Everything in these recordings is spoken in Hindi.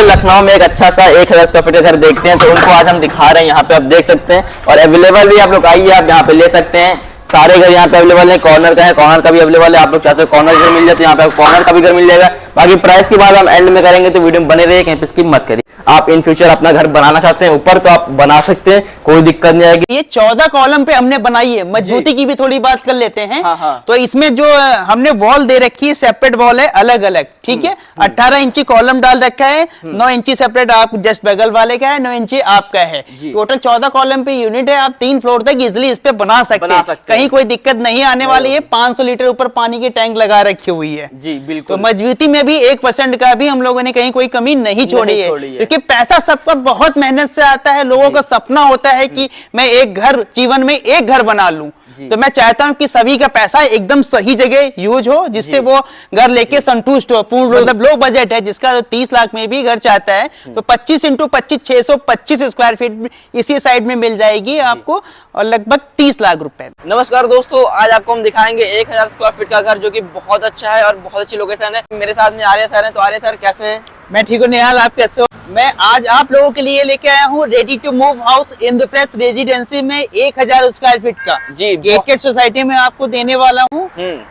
लखनऊ में एक अच्छा सा 1000 स्क्वायर फीट का घर देखते हैं, तो उनको आज हम दिखा रहे हैं। यहाँ पे आप देख सकते हैं और अवेलेबल भी आप लोग आइए, आप यहाँ पे ले सकते हैं। सारे घर यहाँ पे अवेलेबल है। कॉर्नर का है, कॉर्नर का भी अवेलेबल है। आप लोग चाहते हो कॉर्नर घर मिल जाए तो यहाँ पे कॉर्नर का भी घर मिल जाएगा। बाकी प्राइस की बात हम एंड में करेंगे, तो वीडियो में बने रहिए, कहीं पे स्किप मत करिए। आप इन फ्यूचर अपना घर बनाना चाहते हैं ऊपर, तो आप बना सकते हैं, कोई दिक्कत नहीं आएगी। ये 14 कॉलम पे हमने बनाई है। मजबूती की भी थोड़ी बात कर लेते हैं। हाँ। तो इसमें जो हमने वॉल दे रखी है, सेपरेट वॉल है, अलग अलग, ठीक है। 18 इंची कॉलम डाल रखा है, 9 इंची सेपरेट आप जस्ट बगल वाले का है, 9 इंची आपका है। टोटल 14 कॉलम पे यूनिट है। आप 3 फ्लोर तक इजिली इस पे बना सकते हैं। कहीं कोई दिक्कत नहीं आने वाली है। 500 लीटर ऊपर पानी की टैंक लगा रखी हुई है। जी बिल्कुल। तो मजबूती में भी 1% का भी हम लोगों ने कहीं कोई कमी नहीं छोड़ी है, क्योंकि पैसा सबका बहुत मेहनत से आता है। लोगों का सपना होता है कि मैं एक घर, जीवन में एक घर बना लूं। तो मैं चाहता हूं कि सभी का पैसा एकदम सही जगह यूज हो, जिससे वो घर लेके संतुष्ट हो। पूर्ण मतलब लो बजट है, जिसका 30 लाख में भी घर चाहता है, तो 25 × 25 625 स्क्वायर फीट इसी साइड में मिल जाएगी आपको, और लगभग 30 लाख रुपए। नमस्कार दोस्तों, आज आपको हम दिखाएंगे 1000 स्क्वायर फीट का घर, जो कि बहुत अच्छा है और बहुत अच्छी लोकेशन है। मेरे साथ में आर्य सर हैं। तो आर्य सर कैसे हैं? मैं ठीक हूँ। निहाल, आप कैसे हो? मैं आज आप लोगों के लिए लेके आया हूँ ready to move house Indraprastha residency में 1000 स्क्वायर फीट का जी गेटेड सोसाइटी में आपको देने वाला हूँ,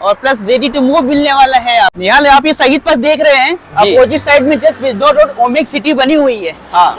और प्लस रेडी टू मूव मिलने वाला है। आप निहाल, आप ये शहीद पथ देख रहे हैं, अपोजिट साइड में जस्ट बिजनौर रोड ओमेक सिटी बनी हुई है।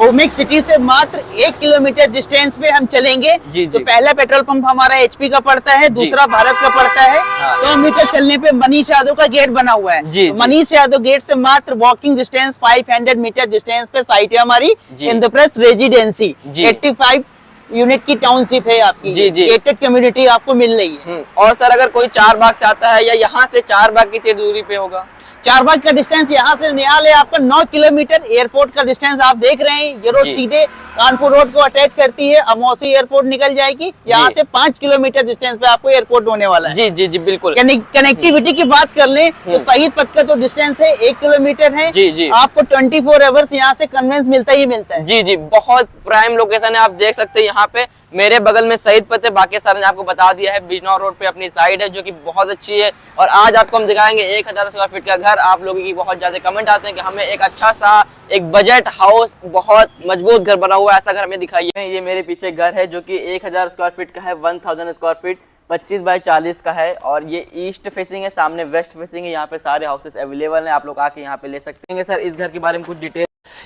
ओमेक सिटी से मात्र 1 किलोमीटर डिस्टेंस पे हम चलेंगे। तो पहला पेट्रोल पंप हमारा HP का पड़ता है, दूसरा भारत का पड़ता है। 100 मीटर चलने पे मनीष यादव का गेट बना हुआ है। मनीष यादव गेट से मात्र वॉकिंग डिस्टेंस 500 मीटर डिस्टेंस पे साइट है हमारी इंद्रप्रस्थ रेजिडेंसी। 85 यूनिट की टाउनशिप है आपकी। गेटेड कम्युनिटी आपको मिल रही है। और सर, अगर कोई 4 बाग से आता है, या यहाँ से 4 बाग कितनी दूरी पे होगा? 4 बाग का डिस्टेंस यहाँ से निहाल है आपका 9 किलोमीटर। एयरपोर्ट का डिस्टेंस आप देख रहे हैं। ये रोड सीधे कानपुर रोड को अटैच करती है। अमौसी एयरपोर्ट निकल जाएगी। यहाँ से 5 किलोमीटर डिस्टेंस पे आपको एयरपोर्ट होने वाला है। जी बिल्कुल। कनेक्टिविटी की बात कर लें तो शहीद पथ का जो डिस्टेंस है 1 किलोमीटर है। आपको 24 आवर्स यहाँ से कन्वेंस मिलता ही मिलता है। जी बहुत प्राइम लोकेशन है। आप देख सकते हैं यहाँ पे मेरे बगल में शहीद पथ है। बाकी सर ने आपको बता दिया है, बिजनौर रोड पे अपनी साइड है, जो कि बहुत अच्छी है। और आज आपको हम दिखाएंगे 1000 स्क्वायर फीट का घर। आप लोगों की बहुत ज्यादा कमेंट आते हैं कि हमें एक अच्छा सा एक बजट हाउस, बहुत मजबूत घर बना हुआ है, ऐसा घर हमें दिखाइए। ये मेरे पीछे घर है, जो कि 1000 स्क्वायर फीट का है। 1000 स्क्वायर फीट 25 बाय 40 का है, और ये ईस्ट फेसिंग है, सामने वेस्ट फेसिंग है। यहाँ पे सारे हाउसेस अवेलेबल हैं, आप लोग आके यहाँ पे ले सकते हैं। सर, इस घर के बारे में कुछ डिटेल?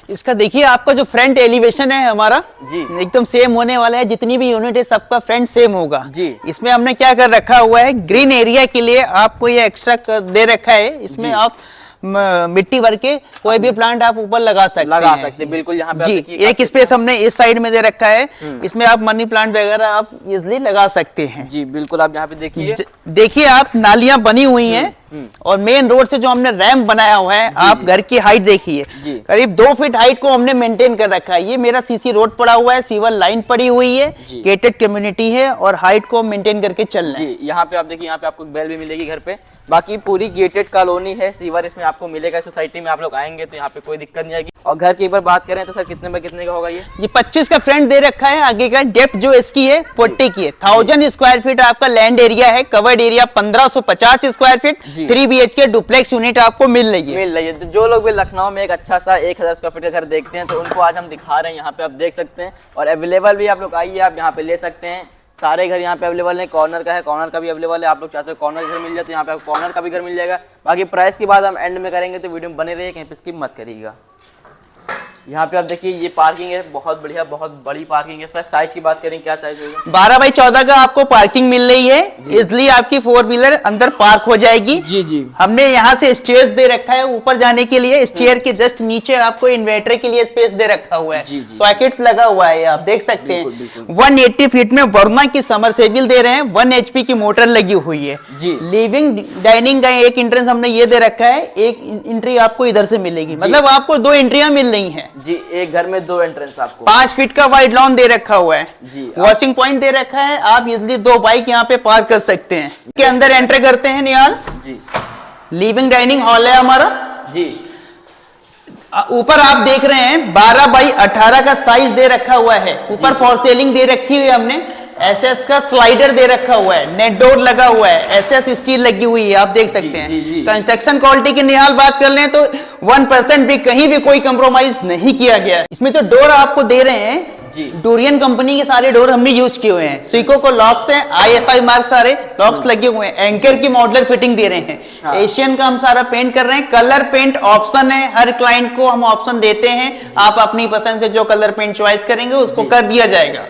इसका देखिए, आपका जो फ्रंट एलिवेशन है हमारा एकदम सेम होने वाला है। जितनी भी यूनिट है सबका फ्रंट सेम होगा। इसमें हमने क्या कर रखा हुआ है, ग्रीन एरिया के लिए आपको ये एक्स्ट्रा दे रखा है। इसमें आप मिट्टी भर के कोई भी प्लांट आप ऊपर लगा सकते हैं। बिल्कुल। यहाँ पे जी एक स्पेस हमने इस साइड में दे रखा है। इसमें आप मनी प्लांट वगैरह आप इजिली लगा सकते हैं। जी बिल्कुल। आप यहाँ पे देखिए आप नालियां बनी हुई हैं, और मेन रोड से जो हमने रैंप बनाया हुआ है, आप घर की हाइट देखिए, करीब 2 फीट हाइट को हमने मेंटेन कर रखा है। ये मेरा सीसी रोड पड़ा हुआ है, सीवर लाइन पड़ी हुई है, गेटेड कम्युनिटी है, और हाइट को मेंटेन करके चलना है। यहाँ पे आप देखिए, यहाँ पे आपको बेल भी मिलेगी घर पे। बाकी पूरी गेटेड कॉलोनी है, सीवर इसमें आपको मिलेगा। सोसाइटी में आप लोग आएंगे तो यहाँ पे कोई दिक्कत नहीं आएगी। और घर की एक बार बात करें तो सर, कितने बाय कितने का होगा ये? 25 का फ्रंट दे रखा है। आगे का डेप्थ जो इसकी है 40 की है। 1000 स्क्वायर फीट आपका लैंड एरिया है। Covered area 1550 square feet. 3 BHK duplex unit आपको मिल रही है। तो जो लोग भी लखनऊ में एक अच्छा सा 1000 स्क्वायर फीट का घर देखते हैं, तो उनको आज हम दिखा रहे हैं। यहाँ पे आप देख सकते हैं, और अवेलेबल भी आप लोग आइए, आप यहाँ पे ले सकते हैं। सारे घर यहाँ पे अवेलेबल है। कॉर्नर का है, कॉर्नर का भी अवेलेबल है। आप लोग चाहते हो कॉर्नर घर मिल जाए, तो यहाँ पे आपको कॉर्नर का भी घर मिल जाएगा। बाकी प्राइस की बात हम एंड में करेंगे, तो वीडियो में बने रहिए, कहीं पे स्किप मत करिएगा। यहाँ पे आप देखिए, ये पार्किंग है, बहुत बढ़िया, बहुत बड़ी पार्किंग है। सर, साइज की बात करें, क्या साइज होगी? 12 बाई 14 का आपको पार्किंग मिल रही है। इसलिए आपकी 4 व्हीलर अंदर पार्क हो जाएगी। जी हमने यहाँ से स्टेयर्स दे रखा है ऊपर जाने के लिए। स्टेयर के जस्ट नीचे आपको इन्वर्टर के लिए स्पेस दे रखा हुआ है। सॉकेट्स लगा हुआ है, आप देख सकते हैं। 180 फीट में वर्मा की समरसेबल दे रहे हैं। 1 HP की मोटर लगी हुई है। लिविंग डाइनिंग का एक एंट्रेंस हमने ये दे रखा है। एक एंट्री आपको इधर से मिलेगी, मतलब आपको 2 एंट्रियां मिल रही है। जी, एक घर में 2 एंट्रेंस आपको। 5 फीट का वाइड लॉन दे रखा हुआ है। वॉशिंग पॉइंट दे रखा है। आप इजिली 2 बाइक यहाँ पे पार्क कर सकते हैं। के अंदर एंटर करते हैं निहाल। लिविंग डाइनिंग हॉल है हमारा। ऊपर आप देख रहे हैं 12 बाई 18 का साइज दे रखा हुआ है। ऊपर फॉर सेलिंग दे रखी हुई है हमने। एसएस का स्लाइडर दे रखा हुआ है, नेट डोर लगा हुआ है, एसएस स्टील लगी हुई है, आप देख सकते हैं। कंस्ट्रक्शन क्वालिटी की निहाल बात कर लें तो 1% भी कहीं भी कोई कंप्रोमाइज नहीं किया गया है। इसमें जो डोर आपको दे रहे हैं डोरियन कंपनी के सारे डोर हमने यूज किए हुए हैं। सुइको को लॉक्स हैं, ISI मार्क सारे लॉक्स लगे हुए हैं, एंकर की मॉडलर फिटिंग दे रहे हैं। एशियन का हम सारा पेंट कर रहे हैं। कलर पेंट ऑप्शन है, हर क्लाइंट को हम ऑप्शन देते हैं, आप अपनी पसंद से जो कलर पेंट चॉइस करेंगे उसको कर दिया जाएगा।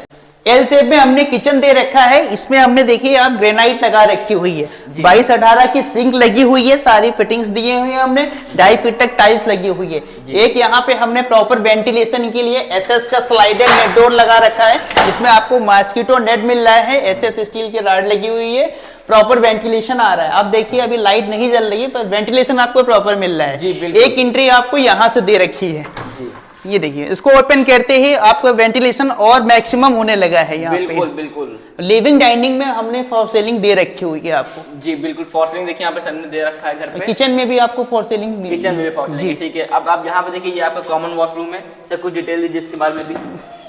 एल शेप में हमने किचन दे रखा है, इसमें हमने देखिए आप ग्रेनाइट लगा रखी हुई है, 22-18 की सिंक लगी हुई है, सारी फिटिंग्स दिए हुए हैं हमने, 2.5 फीट तक टाइल्स लगी हुई है। एक यहाँ पे हमने प्रॉपर वेंटिलेशन के लिए एसएस का स्लाइडर नेट डोर लगा रखा है, इसमें आपको मॉस्किटो नेट मिल रहा है, एसएस स्टील की रॉड लगी हुई है, प्रॉपर वेंटिलेशन आ रहा है। आप देखिए अभी लाइट नहीं जल रही है पर वेंटिलेशन आपको प्रॉपर मिल रहा है। एक एंट्री आपको यहाँ से दे रखी है, ये देखिए इसको ओपन करते ही आपका वेंटिलेशन और मैक्सिमम होने लगा है यहाँ पे। बिल्कुल लिविंग डाइनिंग में हमने फॉर सीलिंग दे रखी हुई है आपको। जी बिल्कुल, फॉर सीलिंग देखिए यहाँ पे सबने दे रखा है घर पे। किचन में भी आपको फॉर सीलिंग, किचन में भी फॉर सीलिंग, ठीक है। अब आप यहाँ पे देखिए ये आपका कॉमन वॉशरूम है, सब कुछ डिटेल दीजिए इसके बारे में भी।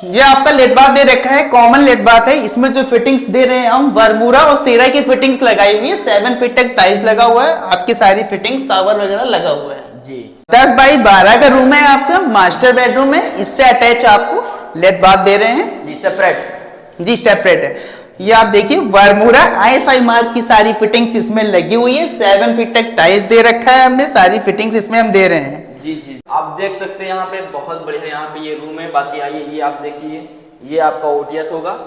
ये आपका लेट बाथ दे रखा है, कॉमन लेट बाथ है, इसमें जो फिटिंग्स दे रहे हैं हम बरमूडा और सेरा की फिटिंग्स लगाई हुई है, 7 फीट तक टाइल्स लगा हुआ है, आपकी सारी फिटिंग्स शावर वगैरह लगा हुआ है जी। 10x12 का रूम है आपका, मास्टर बेडरूम है, इससे अटैच आपको लेट बाथ दे रहे हैं जी, सेपरेट है। ये आप देखिए बरमूडा ISI मार्क की सारी फिटिंग्स इसमें लगी हुई है, 7 फीट तक टाइल्स दे रखा है हमने, सारी फिटिंग्स इसमें हम दे रहे हैं। जी आप देख सकते हैं यहाँ पे बहुत बढ़िया यहाँ पे ये रूम है। बाकी आइए ये आप देखिए, ये आपका OTS होगा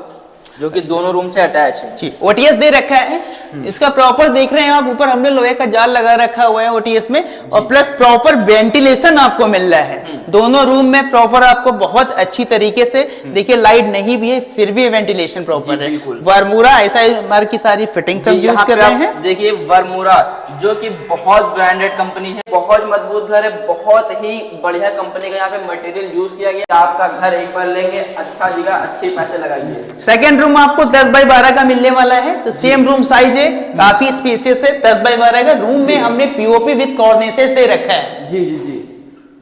जो कि दोनों रूम से अटैच है जी। OTS दे रखा है, इसका प्रॉपर देख रहे हैं आप, ऊपर हमने लोहे का जाल लगा रखा हुआ है OTS में, और प्लस प्रॉपर वेंटिलेशन आपको मिल रहा है दोनों रूम में प्रॉपर। आपको बहुत अच्छी तरीके से देखिए लाइट नहीं भी है फिर भी वेंटिलेशन प्रॉपर है। बरमूडा ISI मार्क की सारी फिटिंग्स हम यूज कर रहे हैं। देखिए बरमूडा जो कि बहुत ब्रांडेड कंपनी है, बहुत मजबूत घर है, बहुत ही बढ़िया कंपनी का यहाँ पे मटेरियल यूज किया गया। आपका घर एक बार लेंगे अच्छा जगह, अच्छे पैसे लगाइए। सेकंड रूम आपको 10x12 का मिलने वाला है, तो सेम रूम साइज है, काफी स्पेसियस है, 10x12 का रूम में हमने POP विद कॉर्निसेस दे रखा है। जी।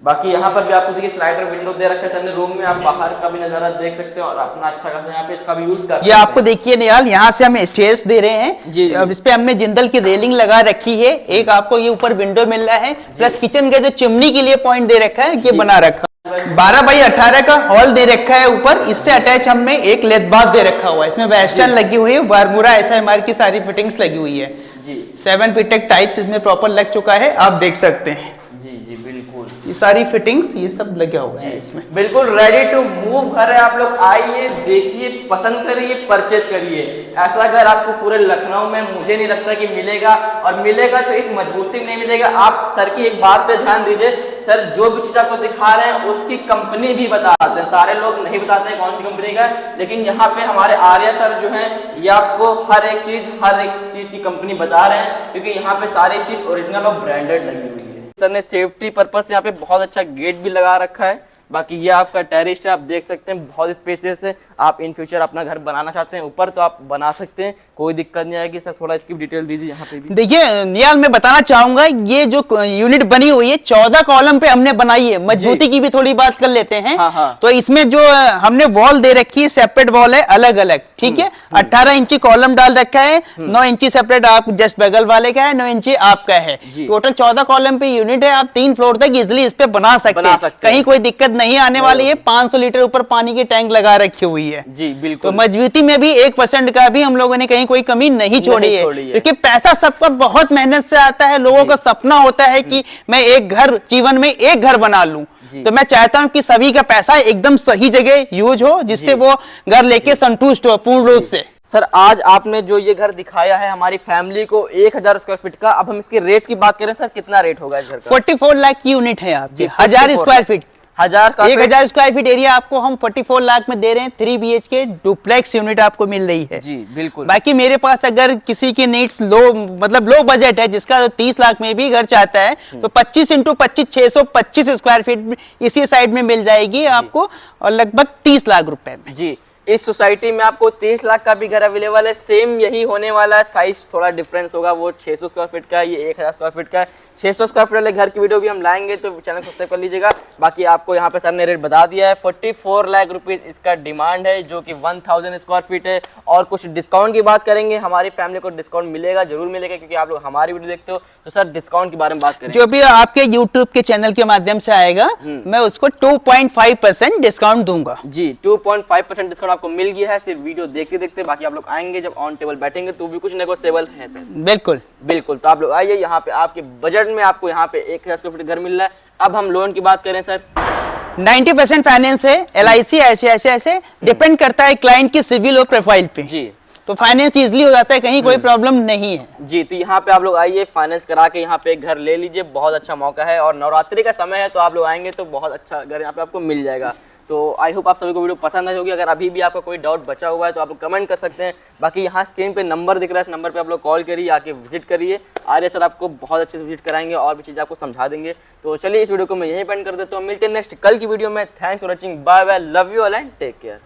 बाकी यहाँ पर भी आपको देखिए स्लाइडर विंडो दे रखा है रूम में, आप बाहर का भी नजारा देख सकते हैं और अपना अच्छा खासा यहाँ पे इसका भी यूज कर सकते हैं। ये आपको देखिए निहाल, यहाँ से हमें स्टेयर्स दे रहे हैं जी। अब इस पे हमने जिंदल की रेलिंग लगा रखी है, एक आपको ये ऊपर विंडो मिल रहा है, प्लस किचन के जो चिमनी के लिए पॉइंट दे रखा है ये बना रखा है। 12x18 का हॉल दे रखा है ऊपर, इससे अटैच हमने एक लेट बाथ दे रखा हुआ है, इसमें वेस्टर्न लगी हुई है, बरमूडा ISI मार्क की सारी फिटिंग्स लगी हुई है जी। 7 फीट तक टाइल्स इसमें प्रॉपर लग चुका है, आप देख सकते हैं। जी बिल्कुल, ये सारी फिटिंग्स ये सब लगा हुआ है इसमें, बिल्कुल रेडी टू मूव घर है। आप लोग आइए, देखिए, पसंद करिए, परचेज करिए। ऐसा घर आपको पूरे लखनऊ में मुझे नहीं लगता कि मिलेगा, और मिलेगा तो इस मजबूती में नहीं मिलेगा। आप सर की एक बात पे ध्यान दीजिए, सर जो भी चीज आपको दिखा रहे हैं उसकी कंपनी भी बताते हैं। सारे लोग नहीं बताते हैं कौन सी कंपनी का है, लेकिन यहाँ पे हमारे आर्या सर जो है ये आपको हर एक चीज की कंपनी बता रहे हैं, क्योंकि यहाँ पे सारी चीज ओरिजिनल और ब्रांडेड लगी हुई है। सर ने सेफ्टी पर्पस यहाँ पे बहुत अच्छा गेट भी लगा रखा है। बाकी ये आपका टेरेस है, आप देख सकते हैं बहुत स्पेसियस है। आप इन फ्यूचर अपना घर बनाना चाहते हैं ऊपर तो आप बना सकते हैं, कोई दिक्कत नहीं आएगी। सर थोड़ा इसकी डिटेल दीजिए यहाँ पे भी। देखिए निहाल, मैं बताना चाहूंगा ये जो यूनिट बनी हुई है 14 कॉलम पे हमने बनाई है। मजबूती की भी थोड़ी बात कर लेते हैं। हाँ। तो इसमें जो हमने वॉल दे रखी है सेपरेट वॉल है, अलग अलग, ठीक है। 18 इंची कॉलम डाल रखा है, 9 इंची सेपरेट आप जस्ट बगल वाले का है, 9 इंची आपका है। टोटल 14 कॉलम पे यूनिट है, आप 3 फ्लोर तक इजिली इस पे बना सकते हैं, कहीं कोई दिक्कत नहीं आने वाली है। 500 लीटर ऊपर पानी की टैंक लगा रखी हुई है जी बिल्कुल। तो मजबूती में भी 1% का भी हम लोगों ने कहीं कोई कमी नहीं छोड़ी है, क्योंकि पैसा सबका बहुत मेहनत से आता है। लोगों का सपना होता है कि मैं एक घर, जीवन में एक घर बना लूं, तो मैं चाहता हूं कि सभी का पैसा एकदम सही जगह यूज हो, जिससे वो घर लेके संतुष्ट हो पूर्ण रूप से। सर आज आपने जो ये घर दिखाया है हमारी फैमिली को 1000 स्क्वायर फीट का, अब हम इसके रेट की बात करें सर, कितना रेट होगा इस घर का? 44 लाख की यूनिट है आपकी, 1000 square feet, 1000 square feet area आपको हम 44 लाख में दे रहे हैं। 3 BHK डुप्लेक्स यूनिट आपको मिल रही है जी बिल्कुल। बाकी मेरे पास अगर किसी की नीड्स लो बजट है, जिसका 30 लाख में भी घर चाहता है, तो 25 × 25 625 स्क्वायर फीट इसी साइड में मिल जाएगी आपको, और लगभग 30 लाख रुपए में जी। इस सोसाइटी में आपको 30 लाख का भी घर अवेलेबल है, सेम यही होने वाला है, साइज थोड़ा डिफरेंस होगा, वो 600 स्क्वायर फीट का है, ये 1000 स्क्वायर फीट का है। 600 स्क्वायर फीट वाले घर की वीडियो भी हम लाएंगे, तो चैनल को सब्सक्राइब कर लीजिएगा। बाकी आपको यहाँ पे सर ने रेट बता दिया है, 44 लाख रुपीज इसका डिमांड है, जो कि 1000 स्क्वायर फीट है। और कुछ डिस्काउंट की बात करेंगे, हमारी फैमिली को डिस्काउंट मिलेगा, जरूर मिलेगा, क्योंकि आप लोग हमारी वीडियो देखते हो। तो सर डिस्काउंट के बारे में बात करें, जो भी आपके यूट्यूब के चैनल के माध्यम से आएगा, मैं उसको 2.5% डिस्काउंट दूंगा जी। 2.5% डिस्काउंट आपको मिल गया है सिर्फ वीडियो देखते देखते। बाकी आप लोग आएंगे जब ऑन टेबल बैठेंगे तो भी कुछ नेगोशिएबल है सर। बिल्कुल बिल्कुल, तो आप लोग आइए, यहाँ पे आपके बजट में आपको यहाँ पे 1000 स्क्वायर फीट घर मिल रहा है। अब हम लोन की बात करें सर, 90% फाइनेंस है, LIC ऐसे डिपेंड करता है क्लाइंट की सिविल और प्रोफाइल पे जी, तो फाइनेंस इजीली हो जाता है, कहीं कोई प्रॉब्लम नहीं है जी। तो यहाँ पे आप लोग आइए, फाइनेंस करा के यहाँ पे एक घर ले लीजिए, बहुत अच्छा मौका है। और नवरात्रि का समय है, तो आप लोग आएंगे तो बहुत अच्छा घर यहाँ पे आपको मिल जाएगा। तो आई होप आप सभी को वीडियो पसंद आई होगी। अगर अभी भी आपका कोई डाउट बचा हुआ है तो आप लोग कमेंट कर सकते हैं। बाकी यहाँ स्क्रीन पे नंबर दिख रहा है, इस नंबर पे आप लोग कॉल करिए, आके विजिट करिए। आर्य सर आपको बहुत अच्छे से विजिट कराएंगे और भी चीज़ आपको समझा देंगे। तो चलिए इस वीडियो को मैं यहीं पेंड कर देता हूँ, मिलते हैं नेक्स्ट कल की वीडियो में। Thanks for watching, bye bye, love you all and take care.